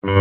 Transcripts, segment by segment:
Isang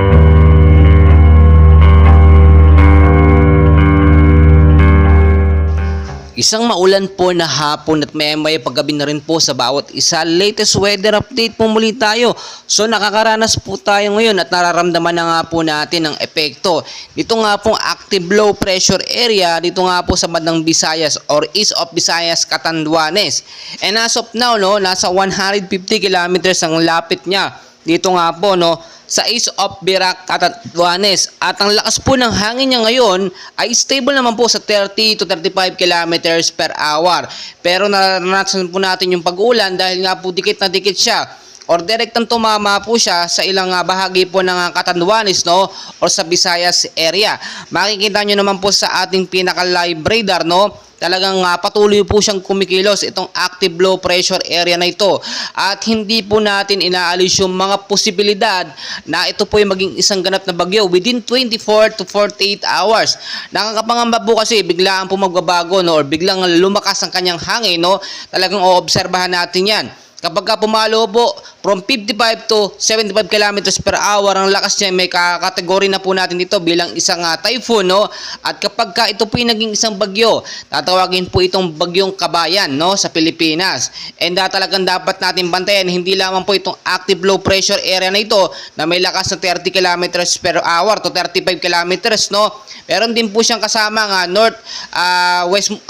maulan po na hapon at may paggabi na rin po sa bawat isa. Latest weather update po muli tayo. So nakakaranas po tayo ngayon at nararamdaman na nga po natin ang epekto. Dito nga pong active low pressure area dito nga po sa bandang Visayas or east of Visayas, Catanduanes. And as of now, no, nasa 150 kilometers ang lapit niya. Dito nga po, no, sa east of Virac, Catanduanes. At ang lakas po ng hangin niya ngayon ay stable naman po sa 30 to 35 kilometers per hour. Pero naranasan po natin yung pag-ulan dahil nga po dikit na dikit siya or direktang tumama po siya sa ilang bahagi po ng Catanduanes, no, or sa Visayas area. Makikita nyo naman po sa ating pinaka-live radar, no, talagang patuloy po siyang kumikilos itong active low pressure area na ito. At hindi po natin inaalis yung mga posibilidad na ito po yung maging isang ganap na bagyo within 24 to 48 hours. Nakakapangamba po kasi biglaan po magbabago, no, or biglang lumakas ang kanyang hangin, no. Talagang oobserbahan natin yan. Kapag pumalo po from 55 to 75 kilometers per hour ang lakas niya, may kategory na po natin dito bilang isang typhoon, no? At kapag ito po yung naging isang bagyo, tatawagin po itong bagyong Kabayan, no, sa Pilipinas. And talagang dapat natin bantayan hindi lamang po itong active low pressure area na ito na may lakas na 30 kilometers per hour to 35 kilometers, no? Meron din po siyang kasama nga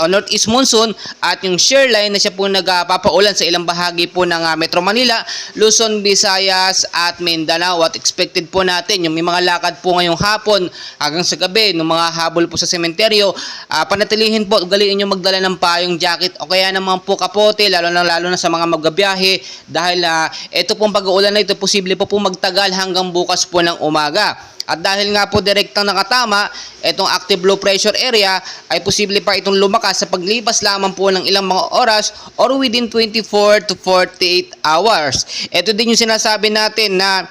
northeast monsoon at yung shear line na siya po nagpapaulan sa ilang bahagi po ng Metro Manila, Luzon, Visayas at Mindanao. At expected po natin yung may mga lakad po ngayong hapon hanggang sa gabi ng mga habol po sa sementeryo, panatilihin po, ugaliin nyo magdala ng payong jacket o kaya naman po kapote, lalo na sa mga magbabiyahe dahil ito pong pag-uulan na ito posible po magtagal hanggang bukas po ng umaga. At dahil nga po direktang nakatama itong active low pressure area ay posible pa itong lumakas sa paglipas lamang po ng ilang mga oras or within 24 to 48 hours. Ito din yung sinasabi natin na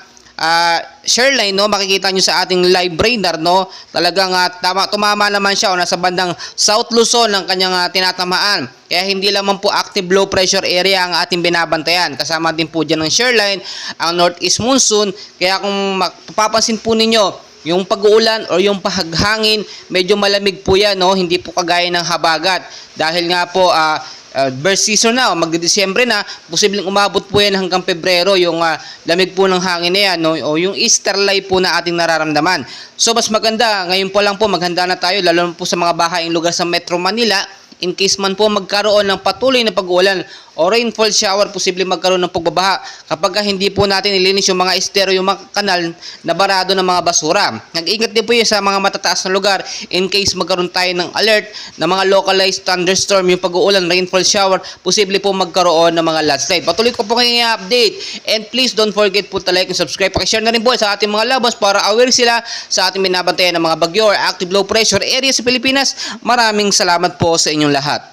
shear line, no, makikita nyo sa ating live radar, no, talagang tumama naman siya o nasa bandang South Luzon ang kanyang tinatamaan. Kaya hindi lamang po active low pressure area ang ating binabantayan. Kasama din po dyan ng shear line, ang northeast monsoon. Kaya kung mapapansin po ninyo, yung pag-uulan o yung paghangin, medyo malamig po yan, no, hindi po kagaya ng habagat. Dahil nga po, burst season na o magde-Disyembre na, posibleng umabot po yan hanggang Pebrero yung lamig po ng hangin na yan, no? O yung Easter light po na ating nararamdaman. So mas maganda, ngayon po lang po maghanda na tayo lalo po sa mga bahaing lugar sa Metro Manila in case man po magkaroon ng patuloy na pag-uulan o rainfall shower, posible magkaroon ng pagbabaha kapag hindi po natin nilinis yung mga estero, yung mga kanal na barado ng mga basura. Nag-ingat din po yun sa mga matataas na lugar in case magkaroon tayo ng alert na mga localized thunderstorm, yung pag-uulan, rainfall shower, posible po magkaroon ng mga landslide. Patuloy ko po kayo i-update and please don't forget po to like and subscribe. Pakishare na rin po sa ating mga labas para aware sila sa ating binabantayan ng mga bagyo or active low pressure area sa Pilipinas. Maraming salamat po sa inyong lahat.